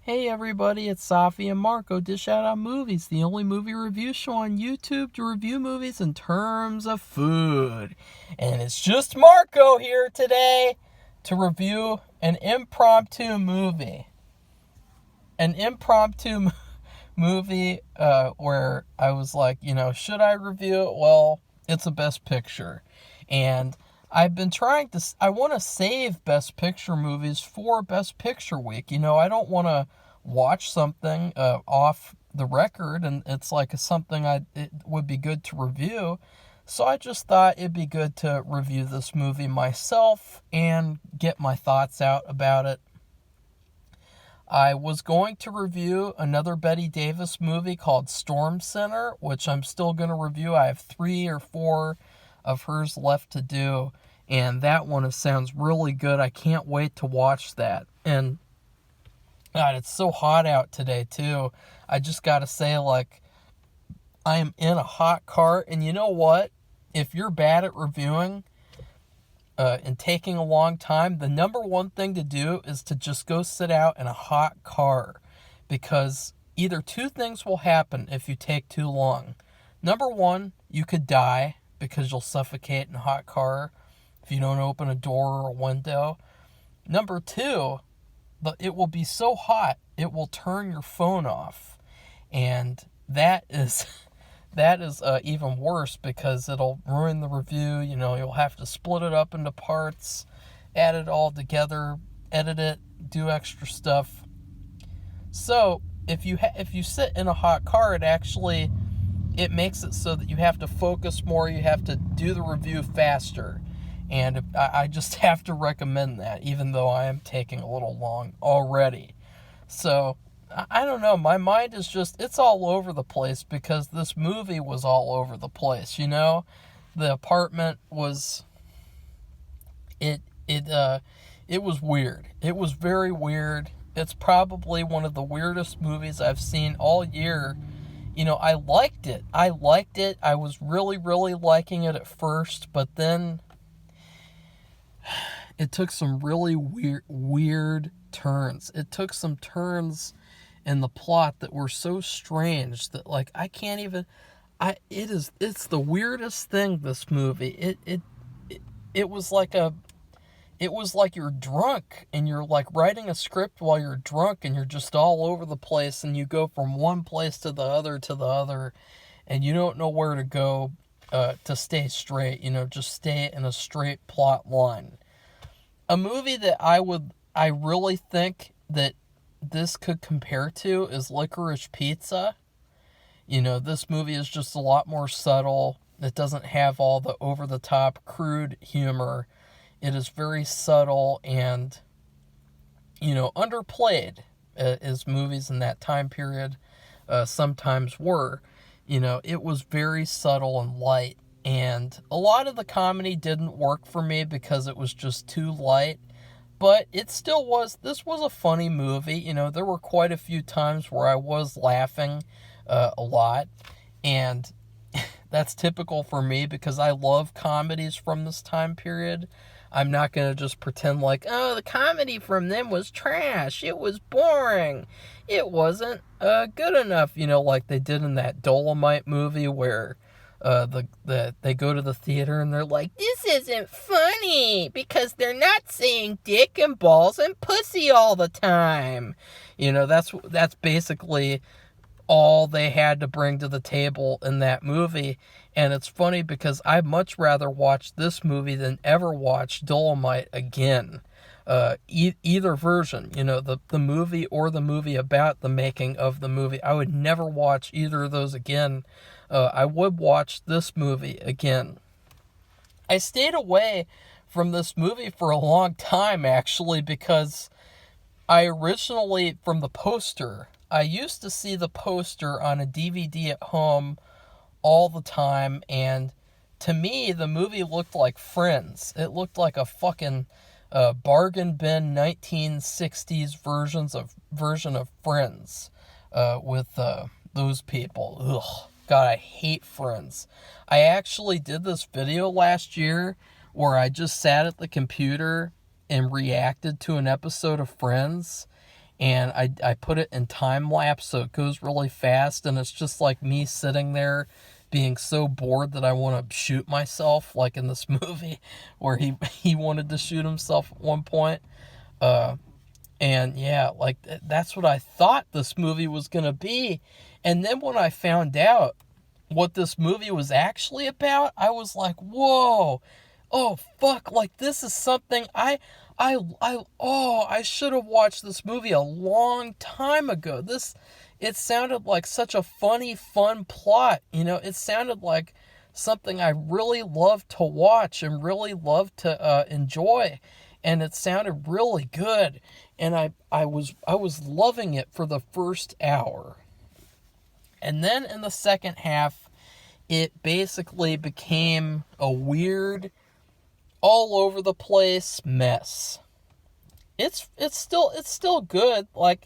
Hey everybody, it's Safi and Marco Dish Out on Movies, the only movie review show on YouTube to review movies in terms of food. And it's just Marco here today to review an impromptu movie. An impromptu movie where I was like, should I review it? Well, it's a Best Picture. And I've been I want to save Best Picture movies for Best Picture week. I don't want to watch something off the record and it's like something it would be good to review. So I just thought it'd be good to review this movie myself and get my thoughts out about it. I was going to review another Bette Davis movie called Storm Center, which I'm still going to review. I have 3 or 4 of hers left to do, and that one sounds really good. I can't wait to watch that. And God, it's so hot out today too. I just got to say, I am in a hot car, and you know what? If you're bad at reviewing, and taking a long time, the number one thing to do is to just go sit out in a hot car, because either 2 things will happen if you take too long. Number 1, you could die because you'll suffocate in a hot car if you don't open a door or a window. Number 2, it will be so hot it will turn your phone off, and that is even worse because it'll ruin the review. You'll have to split it up into parts, add it all together, edit it, do extra stuff. So if you sit in a hot car, it makes it so that you have to focus more. You have to do the review faster, and I just have to recommend that, even though I am taking a little long already. So I don't know, my mind is it's all over the place because this movie was all over the place, The apartment was, it was weird. It was very weird. It's probably one of the weirdest movies I've seen all year. I liked it. I was really, really liking it at first, but then it took some really weird turns. It took some turns in the plot that were so strange that I can't even, it's the weirdest thing, this movie. It was like you're drunk and you're writing a script while you're drunk and you're just all over the place and you go from one place to the other and you don't know where to go to stay straight, just stay in a straight plot line. A movie that I really think that this could compare to is Licorice Pizza. This movie is just a lot more subtle. It doesn't have all the over-the-top crude humor. It is very subtle and, underplayed, as movies in that time period sometimes were. It was very subtle and light, and a lot of the comedy didn't work for me because it was just too light. But this was a funny movie. There were quite a few times where I was laughing a lot. And that's typical for me because I love comedies from this time period. I'm not going to just pretend the comedy from them was trash. It was boring. It wasn't good enough, like they did in that Dolomite movie where they go to the theater and they're like, this isn't funny because they're not saying dick and balls and pussy all the time. That's basically all they had to bring to the table in that movie. And it's funny because I'd much rather watch this movie than ever watch Dolomite again. Either version, the movie or the movie about the making of the movie. I would never watch either of those again. I would watch this movie again. I stayed away from this movie for a long time, actually, because I originally, from the poster, I used to see the poster on a DVD at home all the time, and to me, the movie looked like Friends. It looked like a fucking bargain bin 1960s version of Friends with those people. Ugh. God, I hate Friends. I actually did this video last year where I just sat at the computer and reacted to an episode of Friends, and I put it in time lapse so it goes really fast, and it's just like me sitting there being so bored that I want to shoot myself, like in this movie where he wanted to shoot himself at one point. And yeah, like that's what I thought this movie was going to be. And then when I found out what this movie was actually about, I was like, whoa, oh fuck, like this is something I should have watched this movie a long time ago. It sounded like such a funny, fun plot, it sounded like something I really loved to watch and really loved to enjoy, and it sounded really good, and I was loving it for the first hour. And then in the second half, it basically became a weird, all over the place mess. It's still good. Like,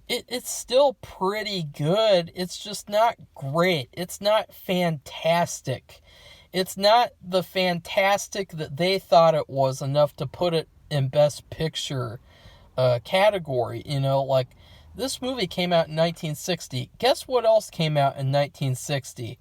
it's still pretty good. It's just not great. It's not fantastic. It's not the fantastic that they thought it was enough to put it in Best Picture category. Like, this movie came out in 1960. Guess what else came out in 1960?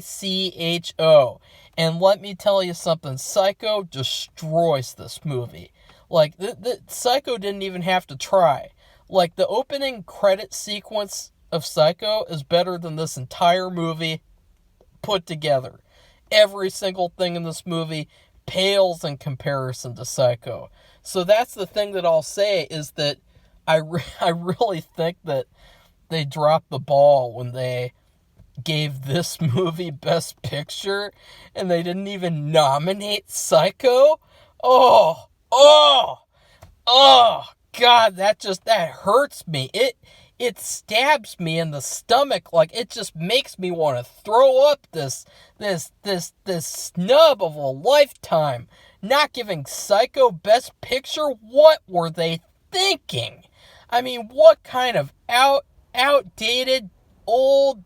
Psycho. And let me tell you something. Psycho destroys this movie. Like, the Psycho didn't even have to try. Like, the opening credit sequence of Psycho is better than this entire movie put together. Every single thing in this movie pales in comparison to Psycho. So that's the thing that I'll say, is that I really think that they dropped the ball when they gave this movie Best Picture and they didn't even nominate Psycho. Oh, God, that hurts me. It stabs me in the stomach. Like, it just makes me want to throw up this snub of a lifetime. Not giving Psycho Best Picture? What were they thinking? I mean, what kind of outdated, old,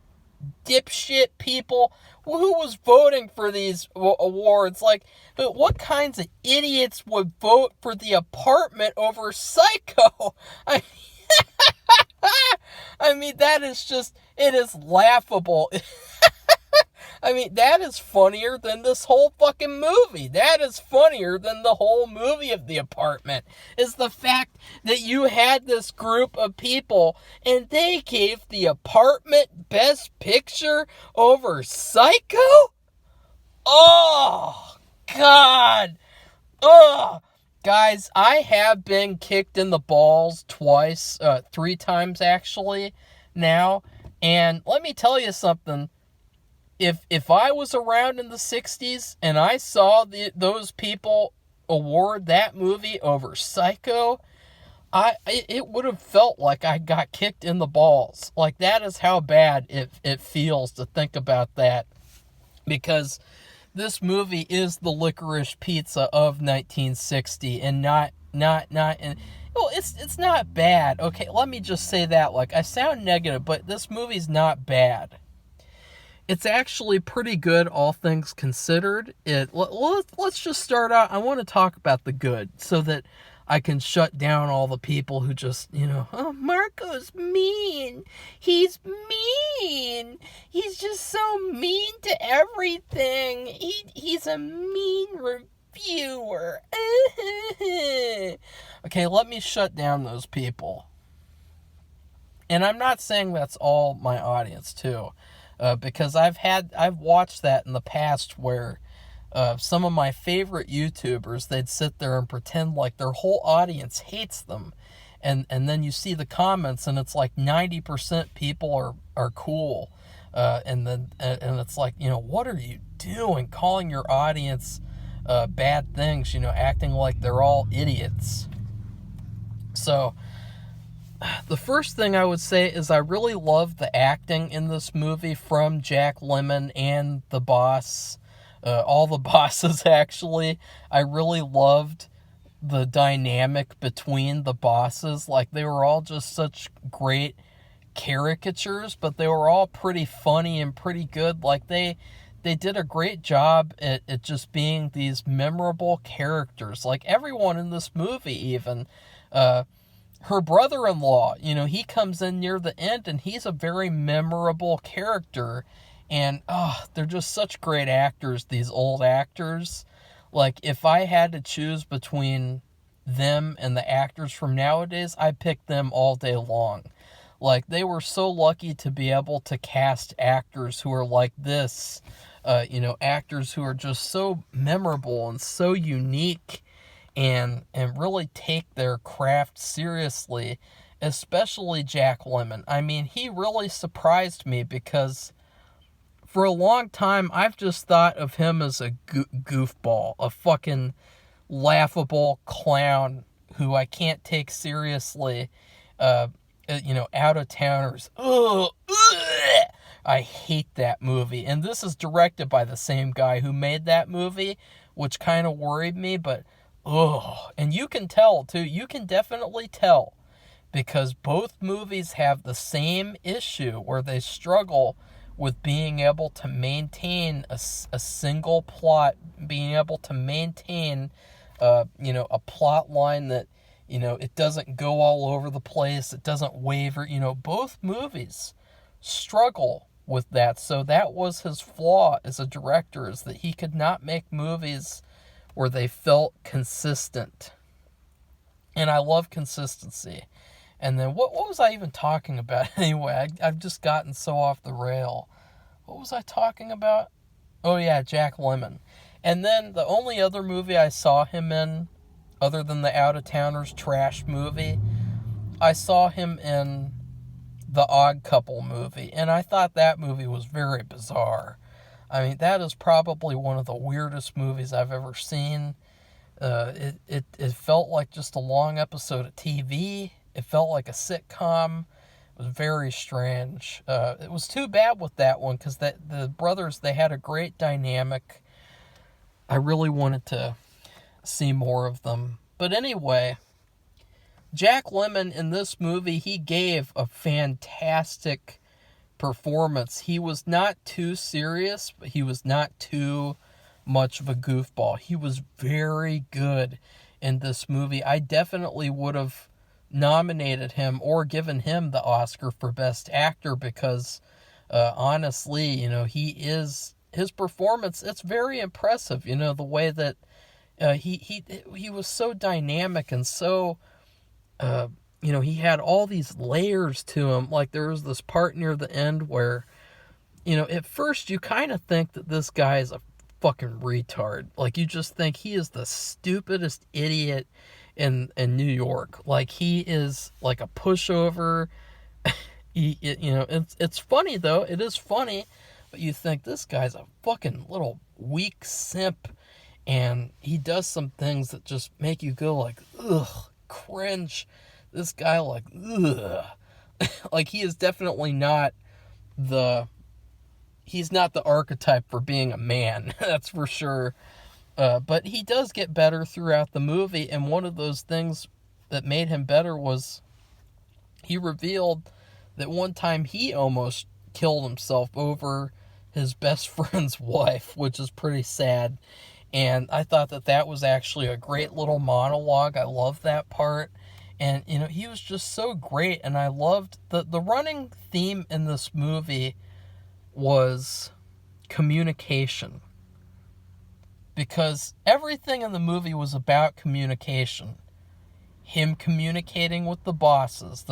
dipshit people? Who was voting for these awards? Like, what kinds of idiots would vote for The Apartment over Psycho? I mean, that is just, it is laughable. I mean, that is funnier than this whole fucking movie. That is funnier than the whole movie of The Apartment, is the fact that you had this group of people and they gave The Apartment Best Picture over Psycho? Oh, God. Oh, guys, I have been kicked in the balls twice, 3 times actually now. And let me tell you something. If I was around in the 60s and I saw those people award that movie over Psycho, it would have felt like I got kicked in the balls. Like, that is how bad it feels to think about that. Because this movie is the Licorice Pizza of 1960 and not well, it's not bad. Okay, let me just say that. Like, I sound negative, but this movie's not bad. It's actually pretty good, all things considered. Let's just start out. I want to talk about the good so that I can shut down all the people who just, oh, Marco's mean. He's mean. He's just so mean to everything. He's a mean reviewer. Okay, let me shut down those people. And I'm not saying that's all my audience, too. Because I've watched that in the past where some of my favorite YouTubers, they'd sit there and pretend like their whole audience hates them. And then you see the comments and it's like 90% people are cool. And it's like, what are you doing? Calling your audience bad things, acting like they're all idiots. So the first thing I would say is I really love the acting in this movie from Jack Lemmon and the boss. All the bosses, actually. I really loved the dynamic between the bosses. Like, they were all just such great caricatures, but they were all pretty funny and pretty good. Like, they they did a great job at just being these memorable characters. Like everyone in this movie, even her brother-in-law, he comes in near the end and he's a very memorable character. And they're just such great actors, these old actors. Like if I had to choose between them and the actors from nowadays, I'd pick them all day long. Like they were so lucky to be able to cast actors who are like this, actors who are just so memorable and so unique, and really take their craft seriously, especially Jack Lemmon. I mean, he really surprised me because for a long time I've just thought of him as a goofball, a fucking laughable clown who I can't take seriously. Out of Towners. Ugh. I hate that movie. And this is directed by the same guy who made that movie, which kind of worried me, but and you can tell too. You can definitely tell because both movies have the same issue where they struggle with being able to maintain a single plot, being able to maintain a plot line that it doesn't go all over the place. It doesn't waver. Both movies struggle with that. So that was his flaw as a director, is that he could not make movies where they felt consistent. And I love consistency. And then what was I even talking about anyway? I've just gotten so off the rail. What was I talking about? Oh yeah, Jack Lemmon. And then the only other movie I saw him in, other than the Out of Towners trash movie, I saw him in the Odd Couple movie, and I thought that movie was very bizarre. I mean, that is probably one of the weirdest movies I've ever seen. It felt like just a long episode of TV. It felt like a sitcom. It was very strange. It was too bad with that one, because the brothers, they had a great dynamic. I really wanted to see more of them. But anyway, Jack Lemmon in this movie, he gave a fantastic performance. He was not too serious, but he was not too much of a goofball. He was very good in this movie. I definitely would have nominated him or given him the Oscar for Best Actor because honestly, his performance, it's very impressive. The way that he was so dynamic and so he had all these layers to him. Like there was this part near the end where at first you kind of think that this guy is a fucking retard. Like you just think he is the stupidest idiot in New York. Like he is like a pushover. It's funny though. It is funny, but you think this guy's a fucking little weak simp. And he does some things that just make you go like, ugh, cringe. This guy, like, ugh. Like, he is definitely not he's not the archetype for being a man. That's for sure. But he does get better throughout the movie. And one of those things that made him better was he revealed that one time he almost killed himself over his best friend's wife, which is pretty sad. And I thought that was actually a great little monologue. I loved that part. And, he was just so great. And I loved the running theme in this movie was communication. Because everything in the movie was about communication. Him communicating with the bosses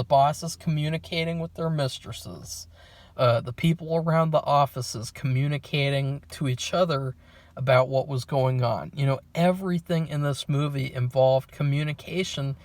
communicating with their mistresses, the people around the offices communicating to each other about what was going on. Everything in this movie involved communication,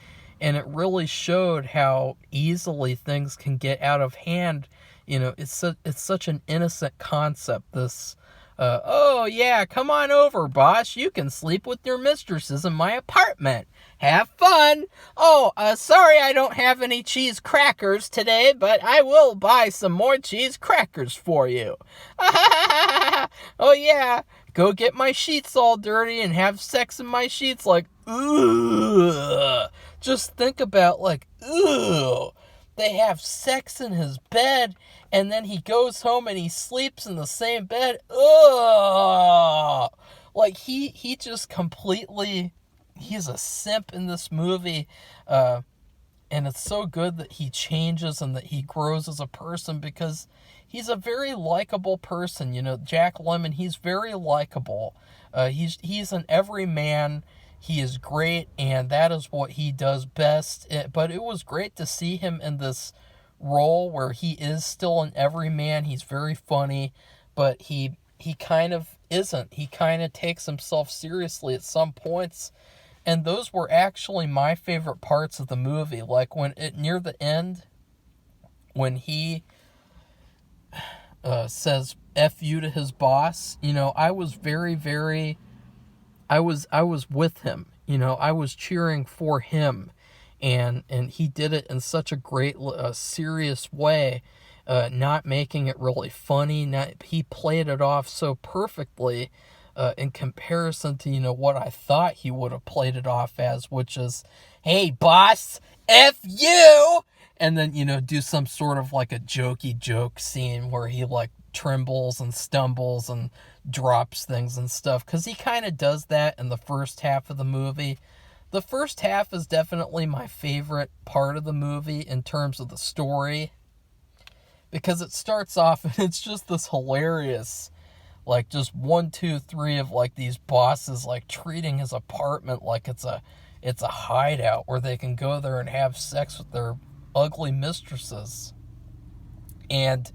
and it really showed how easily things can get out of hand. It's such an innocent concept, this, oh yeah, come on over, boss. You can sleep with your mistresses in my apartment. Have fun. Oh, sorry I don't have any cheese crackers today, but I will buy some more cheese crackers for you. Oh yeah. Go get my sheets all dirty and have sex in my sheets. Like, ugh. Just think about, like, ugh. they have sex in his bed, and then he goes home and he sleeps in the same bed. Ugh! Like, he just completely, he's a simp in this movie, and it's so good that he changes and that he grows as a person, because he's a very likable person. Jack Lemmon, he's very likable. He's an everyman. He is great, and that is what he does best. But it was great to see him in this role where he is still an everyman. He's very funny, but he kind of isn't. He kind of takes himself seriously at some points, and those were actually my favorite parts of the movie. Like near the end, when he says "F you" to his boss, I was very, very, I was with him. I was cheering for him, and he did it in such a great, serious way, not making it really funny. He played it off so perfectly, in comparison to what I thought he would have played it off as, which is, "Hey boss, F you," and then do some sort of like a jokey joke scene where he like trembles and stumbles and drops things and stuff, because he kind of does that in the first half of the movie. The first half is definitely my favorite part of the movie in terms of the story, because it starts off and it's just this hilarious, like, just 1, 2, 3 of like these bosses like treating his apartment like it's a hideout where they can go there and have sex with their ugly mistresses. And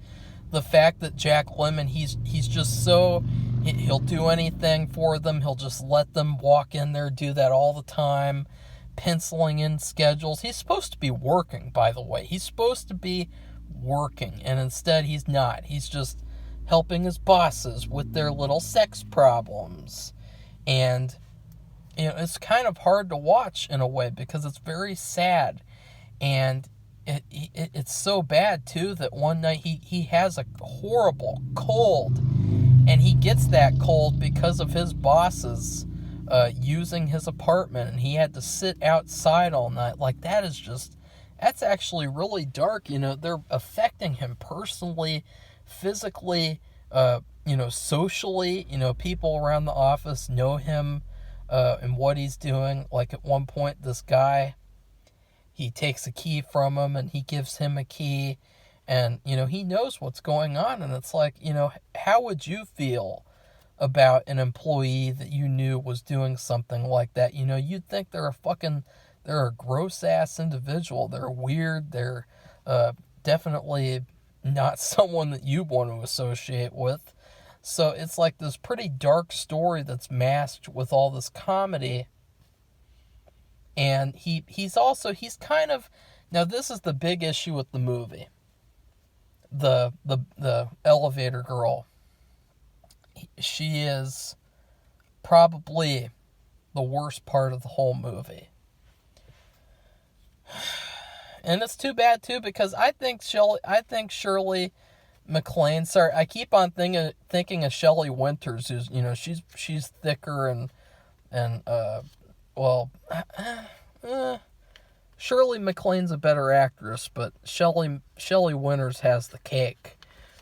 the fact that Jack Lemmon, he's just so, he'll do anything for them. He'll just let them walk in there, do that all the time, penciling in schedules. He's supposed to be working, by the way. He's supposed to be working, and instead he's not. He's just helping his bosses with their little sex problems. And it's kind of hard to watch in a way, because it's very sad. And it's so bad too that one night he has a horrible cold, and he gets that cold because of his bosses using his apartment, and he had to sit outside all night. Like, that's actually really dark. They're affecting him personally, physically, socially. People around the office know him and what he's doing. Like, at one point, this guy, he takes a key from him and he gives him a key, and he knows what's going on. And it's like, how would you feel about an employee that you knew was doing something like that? You'd think they're a gross ass individual. They're weird. They're definitely not someone that you want to associate with. So it's like this pretty dark story that's masked with all this comedy. And he's kind of, now this is the big issue with the movie. The elevator girl, she is probably the worst part of the whole movie. And it's too bad too, because I think Shirley Mcclaine, sorry, I keep on thinking of Shelley Winters, who's, she's thicker and Shirley MacLaine's a better actress, but Shelley Winters has the cake.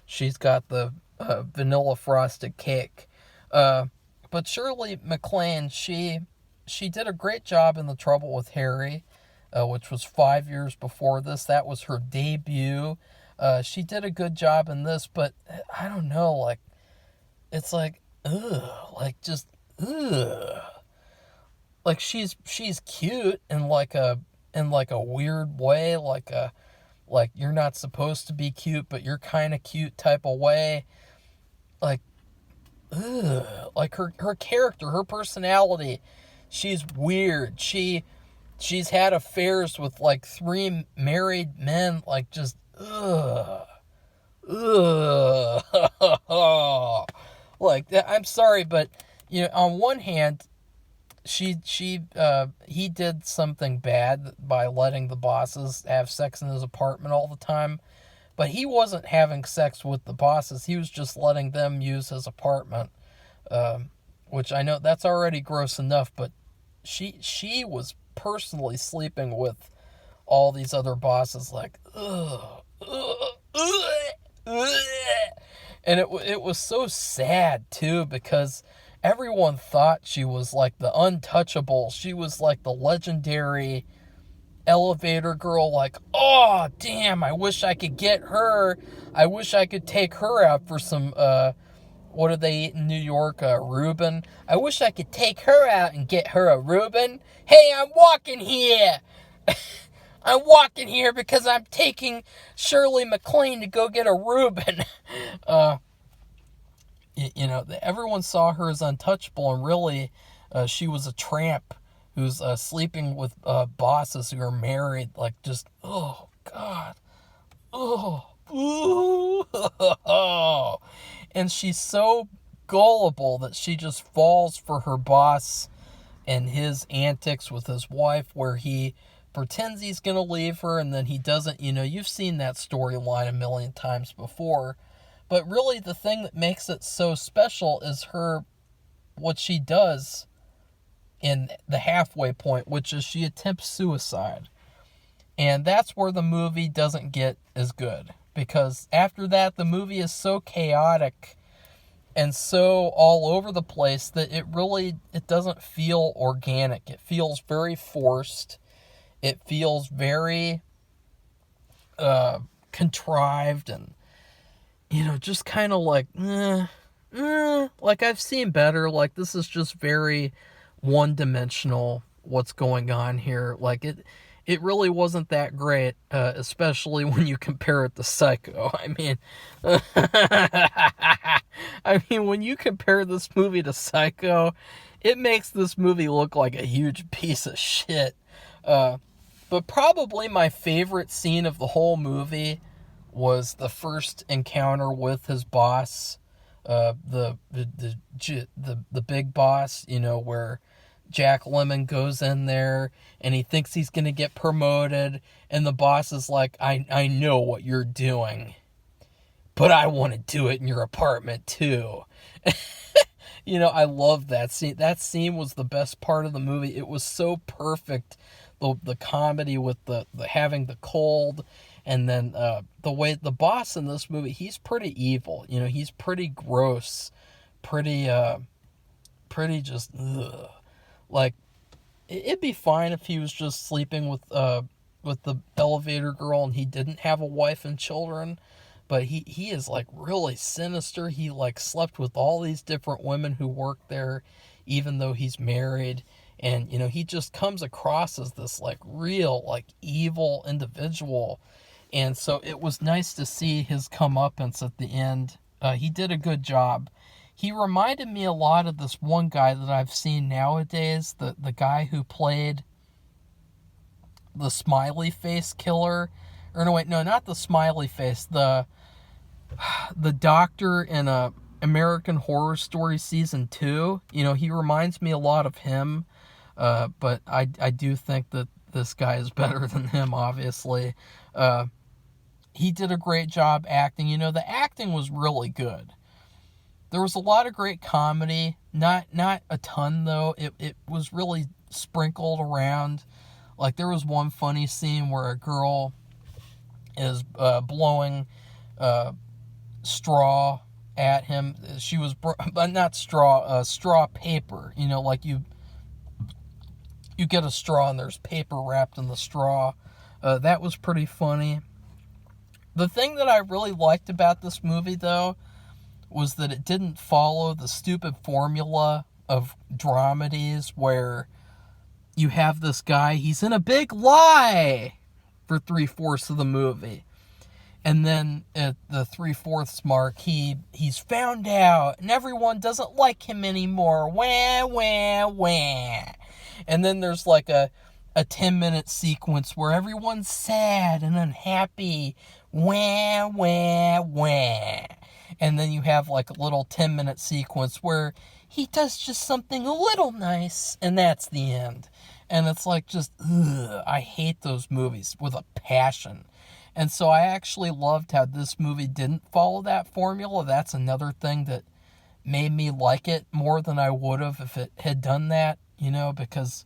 She's got the vanilla frosted cake. But Shirley MacLaine, she did a great job in The Trouble with Harry, which was 5 years before this. That was her debut. She did a good job in this, but I don't know, like, it's like, ugh, like, just, ugh. Like, she's cute in like a weird way, like you're not supposed to be cute, but you're kind of cute type of way. Like, ugh. Like, her character, her personality, she's weird. She's had affairs with like 3 married men, like, just ugh. Like, I'm sorry, but on one hand, he did something bad by letting the bosses have sex in his apartment all the time, but he wasn't having sex with the bosses. He was just letting them use his apartment, which I know that's already gross enough, but she was personally sleeping with all these other bosses like, ugh, ugh, ugh, ugh. And it was so sad, too, because everyone thought she was like the untouchable. She was like the legendary elevator girl, like, oh, damn, I wish I could get her. I wish I could take her out for some, what do they eat in New York? Reuben. I wish I could take her out and get her a Reuben. Hey, I'm walking here. I'm walking here because I'm taking Shirley Mcclaine to go get a Reuben. Everyone saw her as untouchable, and really, she was a tramp who's sleeping with bosses who are married. Like, just, oh, God. Oh, ooh. And she's so gullible that she just falls for her boss and his antics with his wife, where he pretends he's going to leave her and then he doesn't. You've seen that storyline a million times before. But really, the thing that makes it so special is what she does in the halfway point, which is she attempts suicide. And that's where the movie doesn't get as good. Because after that, the movie is so chaotic and so all over the place that it doesn't feel organic. It feels very forced. It feels very contrived and, just kind of like, like I've seen better. Like, this is just very one-dimensional what's going on here. Like, it really wasn't that great, especially when you compare it to Psycho. When you compare this movie to Psycho, it makes this movie look like a huge piece of shit. But probably my favorite scene of the whole movie was the first encounter with his boss, the big boss, where Jack Lemmon goes in there and he thinks he's going to get promoted, and the boss is like, I know what you're doing, but I want to do it in your apartment too. I love that scene. That scene was the best part of the movie. It was so perfect. The comedy with the having the cold, and then the way the boss in this movie, he's pretty evil. He's pretty gross, pretty just ugh. Like, it'd be fine if he was just sleeping with the elevator girl and he didn't have a wife and children, but he is like really sinister. He like slept with all these different women who work there, even though he's married. And, he just comes across as this, like, real, like, evil individual. And so it was nice to see his comeuppance at the end. He did a good job. He reminded me a lot of this one guy that I've seen nowadays, the guy who played the smiley face killer. Or no, wait, no, not the smiley face. The doctor in American Horror Story Season 2. He reminds me a lot of him. But I do think that this guy is better than him, obviously. He did a great job acting. The acting was really good. There was a lot of great comedy. Not a ton, though. It was really sprinkled around. Like, there was one funny scene where a girl is blowing straw at him. She was, but not straw, straw paper. Like you get a straw and there's paper wrapped in the straw. That was pretty funny. The thing that I really liked about this movie, though, was that it didn't follow the stupid formula of dramedies where you have this guy, he's in a big lie for 3/4 of the movie. And then at the 3/4 mark, he's found out and everyone doesn't like him anymore. Wah, wah, wah. And then there's like a 10-minute sequence where everyone's sad and unhappy. Wah, wah, wah. And then you have like a little 10-minute sequence where he does just something a little nice, and that's the end. And it's like just, ugh, I hate those movies with a passion. And so I actually loved how this movie didn't follow that formula. That's another thing that made me like it more than I would have if it had done that, because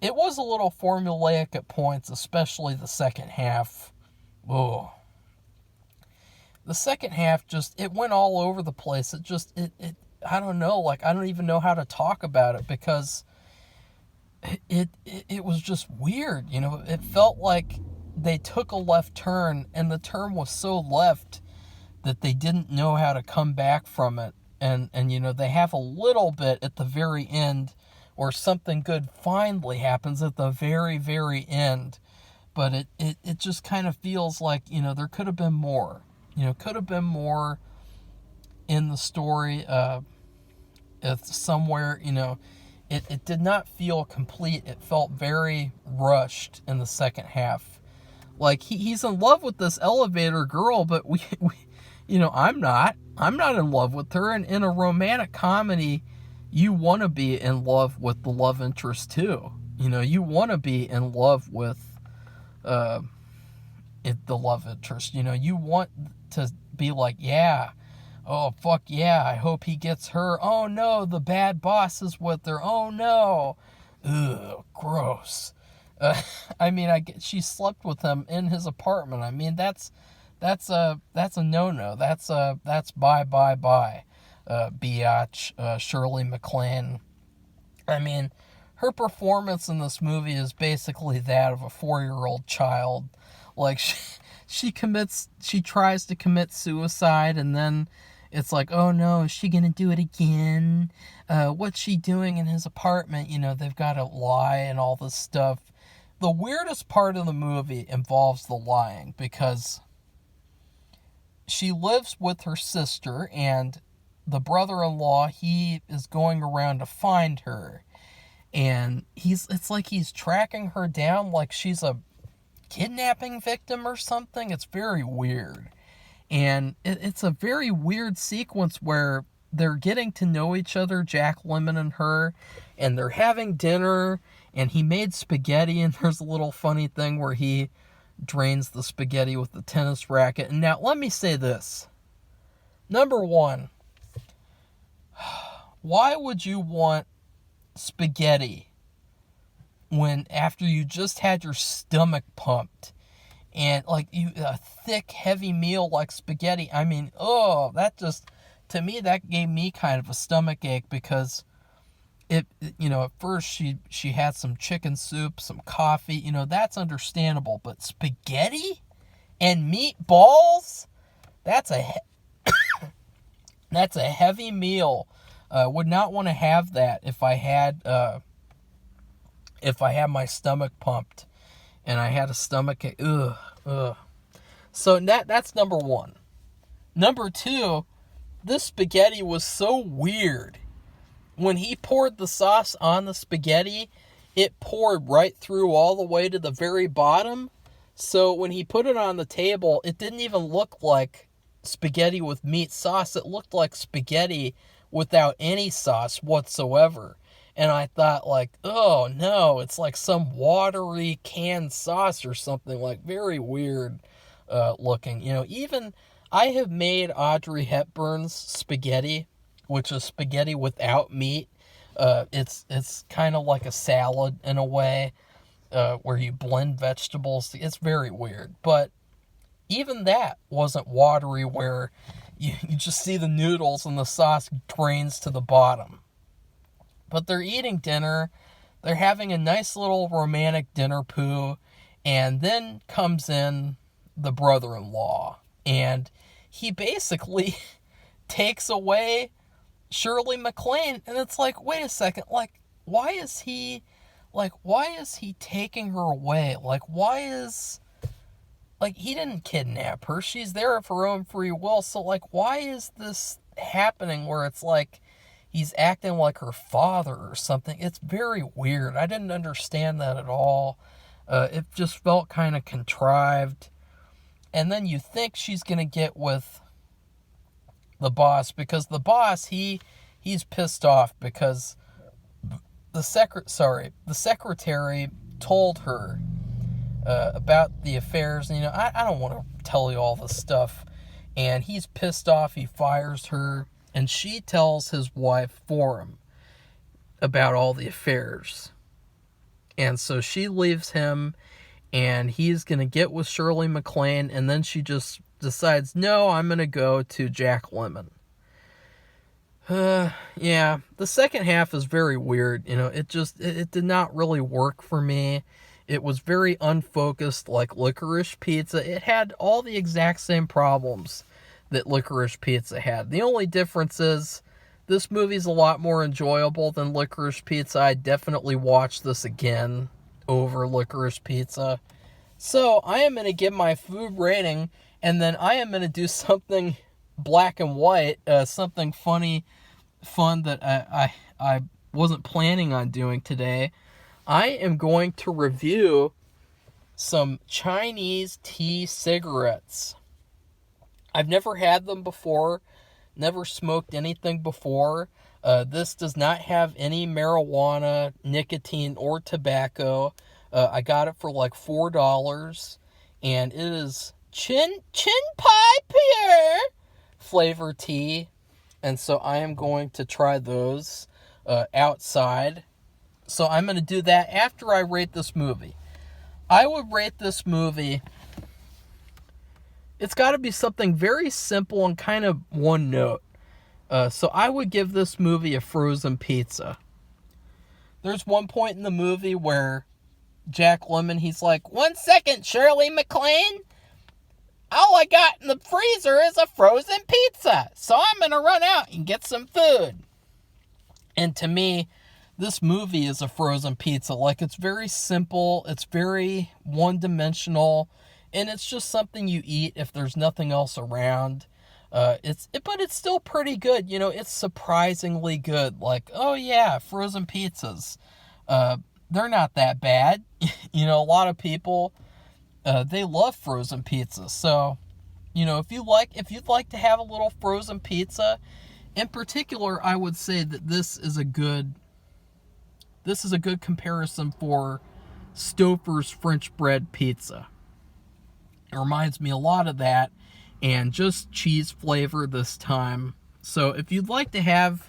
it was a little formulaic at points, especially the second half. Oh, the second half just, it went all over the place. It I don't know, like, I don't even know how to talk about it, because it was just weird, you know. It felt like they took a left turn, and the turn was so left that they didn't know how to come back from it. And you know, they have a little bit at the very end, or something good finally happens at the very, very end. But it just kind of feels like, you know, there could have been more. You know, could have been more in the story. If somewhere, you know, it did not feel complete. It felt very rushed in the second half. Like, he's in love with this elevator girl, but we you know, I'm not in love with her. And in a romantic comedy, you want to be in love with the love interest too. You know, you want to be in love with the love interest. You know, you want to be like, yeah, oh, fuck yeah, I hope he gets her. Oh no, the bad boss is with her. Oh no. Ugh, gross. I mean, she slept with him in his apartment. I mean, that's a no-no. That's bye, biatch, Shirley McClaine. I mean, her performance in this movie is basically that of a 4-year-old child. Like, she tries to commit suicide, and then it's like, oh no, is she gonna do it again? What's she doing in his apartment? You know, they've got to lie and all this stuff. The weirdest part of the movie involves the lying, because she lives with her sister, and the brother-in-law, he is going around to find her. And it's like he's tracking her down like she's a kidnapping victim or something. It's very weird. And it's a very weird sequence where they're getting to know each other, Jack Lemmon and her, and they're having dinner, and he made spaghetti, and there's a little funny thing where he drains the spaghetti with the tennis racket. And now, let me say this. Number one, why would you want spaghetti when, after you just had your stomach pumped, and like, a thick, heavy meal like spaghetti? I mean, oh, that just, to me, that gave me kind of a stomach ache, because you know, at first she had some chicken soup, some coffee, you know, that's understandable, but spaghetti and meatballs, that's a heavy meal. Would not want to have that if I had my stomach pumped and I had a stomach ache. Ugh. So that's number one. Number two, this spaghetti was so weird. When he poured the sauce on the spaghetti, it poured right through all the way to the very bottom. So when he put it on the table, it didn't even look like spaghetti with meat sauce. It looked like spaghetti without any sauce whatsoever. And I thought, like, oh no, it's like some watery canned sauce or something, like very weird looking. You know, even I have made Audrey Hepburn's spaghetti, which is spaghetti without meat. It's kind of like a salad in a way, where you blend vegetables. It's very weird. But even that wasn't watery, where you just see the noodles and the sauce drains to the bottom. But they're eating dinner. They're having a nice little romantic dinner poo. And then comes in the brother-in-law. And he basically takes away Shirley McClaine. And it's like, wait a second. Like, why is he taking her away? Like, he didn't kidnap her. She's there of her own free will. So, like, why is this happening where it's like he's acting like her father or something? It's very weird. I didn't understand that at all. It just felt kind of contrived. And then you think she's going to get with the boss, because the boss, he's pissed off because the secretary told her about the affairs. And, you know, I don't want to tell you all this stuff. And he's pissed off. He fires her. And she tells his wife for him about all the affairs. And so she leaves him, and he's going to get with Shirley McClaine, and then she just decides, no, I'm going to go to Jack Lemmon. Yeah, the second half is very weird. It did not really work for me. It was very unfocused, like Licorice Pizza. It had all the exact same problems that Licorice Pizza had. The only difference is this movie's a lot more enjoyable than Licorice Pizza. I'd definitely watch this again over Licorice Pizza. So I am going to give my food rating, and then I am going to do something black and white, something fun that I wasn't planning on doing today. I am going to review some Chinese tea cigarettes. I've never had them before, never smoked anything before. This does not have any marijuana, nicotine, or tobacco. I got it for like $4, and it is Chen Pie Pu'er flavor tea, and so I am going to try those outside. So I'm going to do that after I rate this movie. I would rate this movie, it's got to be something very simple and kind of one note. So I would give this movie a frozen pizza. There's one point in the movie where Jack Lemmon, he's like, 1 second, Shirley McClaine. All I got in the freezer is a frozen pizza. So I'm going to run out and get some food. And to me, this movie is a frozen pizza. Like, it's very simple. It's very one-dimensional. And it's just something you eat if there's nothing else around. But it's still pretty good. It's surprisingly good. Like, oh yeah, frozen pizzas. They're not that bad. A lot of people, they love frozen pizza. So, if you'd like to have a little frozen pizza, in particular, I would say that this is a good comparison for Stouffer's French bread pizza. It reminds me a lot of that, and just cheese flavor this time. So if you'd like to have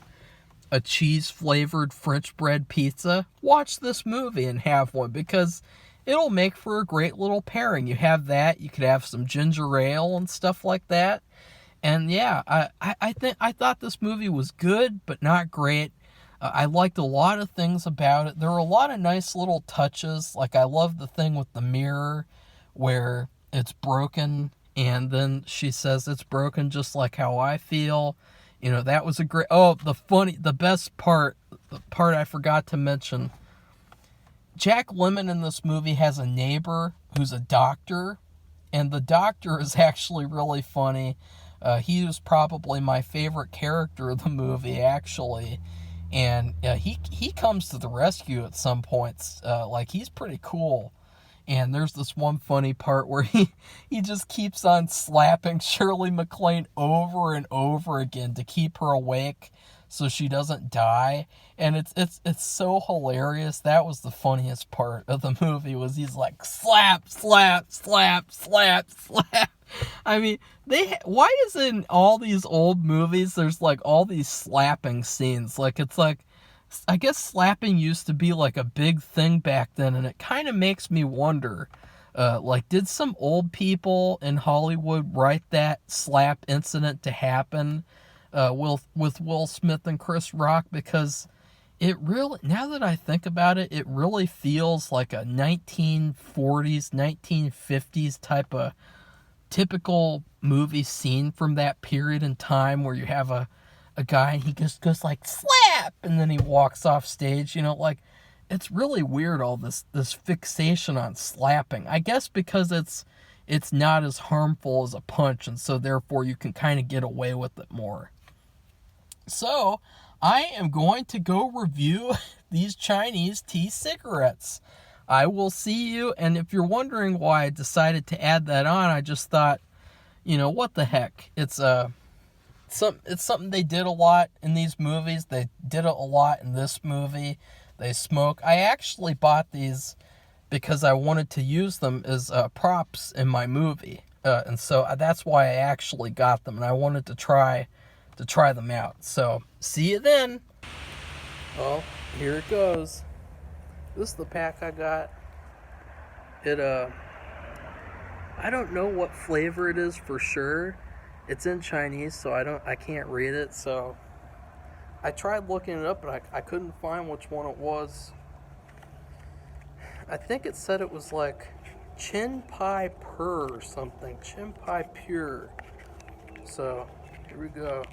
a cheese flavored French bread pizza, watch this movie and have one, because it'll make for a great little pairing. You have that, you could have some ginger ale and stuff like that. And yeah, I thought this movie was good, but not great. I liked a lot of things about it. There were a lot of nice little touches. Like, I love the thing with the mirror where it's broken, and then she says it's broken just like how I feel. That was a great... Oh, the best part, the part I forgot to mention. Jack Lemmon in this movie has a neighbor who's a doctor, and the doctor is actually really funny. He was probably my favorite character of the movie, actually. And he comes to the rescue at some points. He's pretty cool. And there's this one funny part where he just keeps on slapping Shirley McClaine over and over again to keep her awake so she doesn't die. And it's so hilarious. That was the funniest part of the movie, was he's like, slap, slap, slap, slap, slap. I mean, why is it in all these old movies there's like all these slapping scenes? Like, it's like, I guess slapping used to be like a big thing back then, and it kind of makes me wonder, did some old people in Hollywood write that slap incident to happen with Will Smith and Chris Rock? Because it really, now that I think about it, it really feels like a 1940s, 1950s type of typical movie scene from that period in time, where you have a guy and he just goes like, slap, and then he walks off stage. It's really weird, all this fixation on slapping. I guess because it's not as harmful as a punch, and so therefore you can kind of get away with it more. So I am going to go review these Chinese tea cigarettes. I will see you, and if you're wondering why I decided to add that on, I just thought, what the heck? It's something they did a lot in these movies. They did it a lot in this movie. They smoke. I actually bought these because I wanted to use them as props in my movie, and so that's why I actually got them, and I wanted to try them out. So see you then. Well, here it goes. This is the pack I got. It I don't know what flavor it is for sure. It's in Chinese, so I can't read it. So I tried looking it up, but I couldn't find which one it was. I think it said it was like Chen Pu'er or something. Chen Pu'er. So here we go.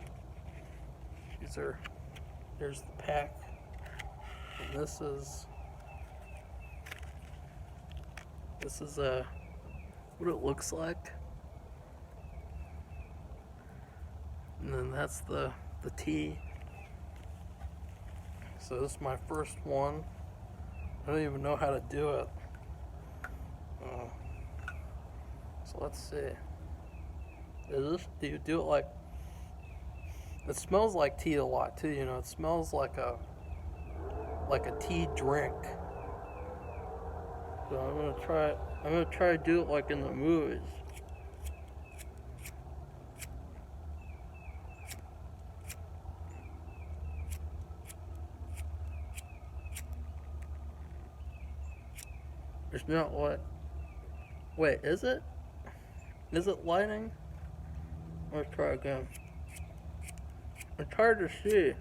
There's the pack. And this is what it looks like. And then that's the tea. So this is my first one. I don't even know how to do it. So let's see. Do you do it like? It smells like tea a lot too. You know, it smells like a tea drink. So I'm gonna try to do it like in the movies. It's not what? Wait, is it? Is it lighting? Let's try again. It's hard to see.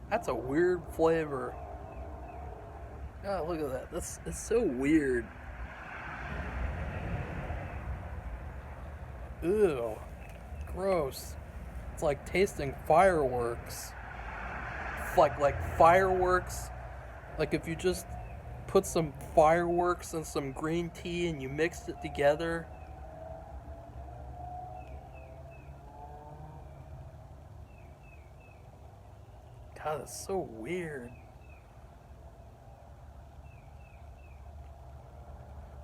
That's a weird flavor. God, look at that. It's so weird. Ew. Gross. It's like tasting fireworks. Like fireworks. Like if you just put some fireworks and some green tea and you mixed it together. God, that's so weird.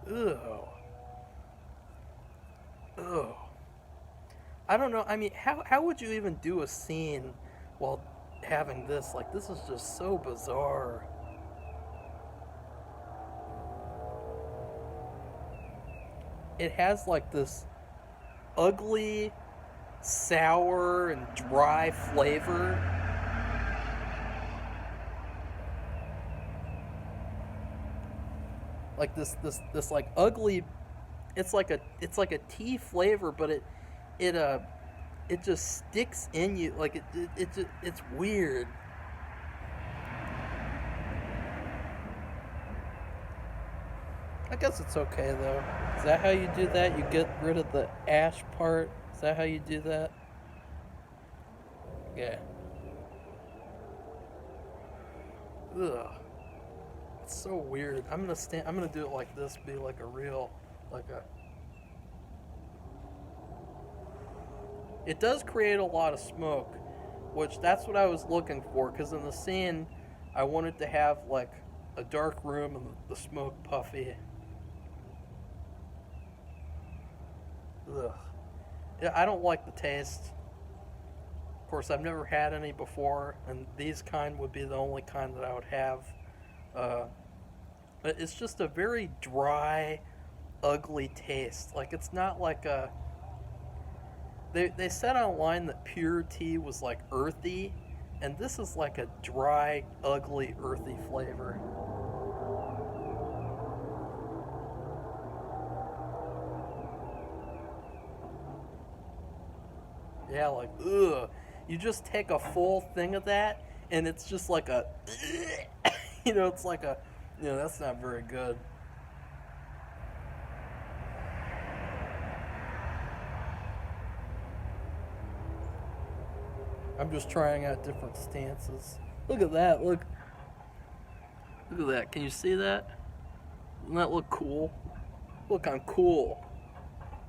Ew. Ugh. I don't know. I mean, how would you even do a scene while having this? Like, this is just so bizarre. It has like this ugly, sour, and dry flavor. Like this like ugly. It's like a tea flavor, but it just sticks in you. Like it's weird. I guess it's okay though. Is that how you do that? You get rid of the ash part? Is that how you do that? Yeah. Ugh. It's so weird. I'm gonna do it like this, be like a real, like a. It does create a lot of smoke, which that's what I was looking for. Cause in the scene, I wanted to have like a dark room and the smoke puffy. Ugh. Yeah, I don't like the taste. Of course, I've never had any before, and these kind would be the only kind that I would have. But it's just a very dry, ugly taste. Like it's not like a. They said online that pure tea was like earthy, and this is like a dry, ugly, earthy flavor. Yeah, like ugh. You just take a full thing of that, and it's just like a. It's like a. That's not very good. I'm just trying out different stances. Look at that. Look at that. Can you see that? Doesn't that look cool? Look, I'm cool.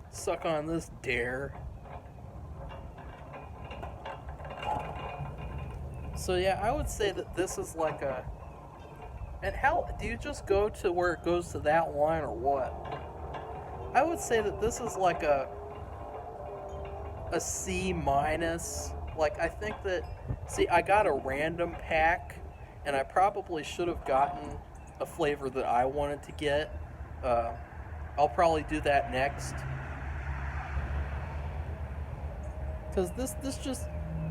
Suck on this, dare. So yeah, I would say that this is like a. And how do you just go to where it goes to that line or what? I would say that this is like a C minus. Like I think that See, I got a random pack, and I probably should have gotten a flavor that I wanted to get. Uh, I'll probably do that next. Because this just,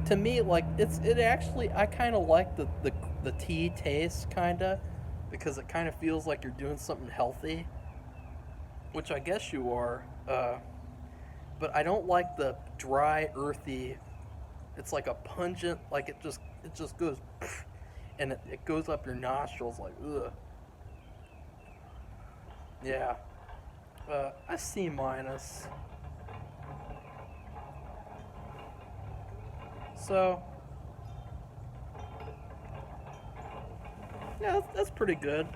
to me, like, it actually, I kind of like the tea taste, kind of, because it kind of feels like you're doing something healthy, which I guess you are. But I don't like the dry, earthy. It's like a pungent, like it just goes, and it goes up your nostrils like ugh. Yeah. A C minus. So yeah, that's pretty good.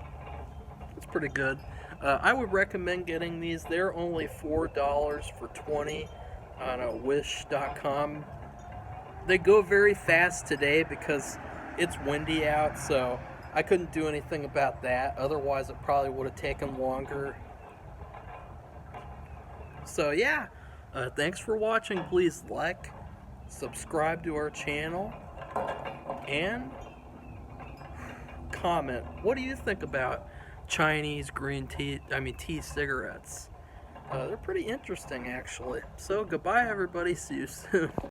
It's pretty good. I would recommend getting these. They're only $4 for 20 on Wish.com. They go very fast today because it's windy out, so I couldn't do anything about that. Otherwise, it probably would have taken longer. So yeah, thanks for watching. Please like, subscribe to our channel, and comment. What do you think about Chinese green tea? I mean tea cigarettes. They're pretty interesting, actually. So goodbye, everybody. See you soon.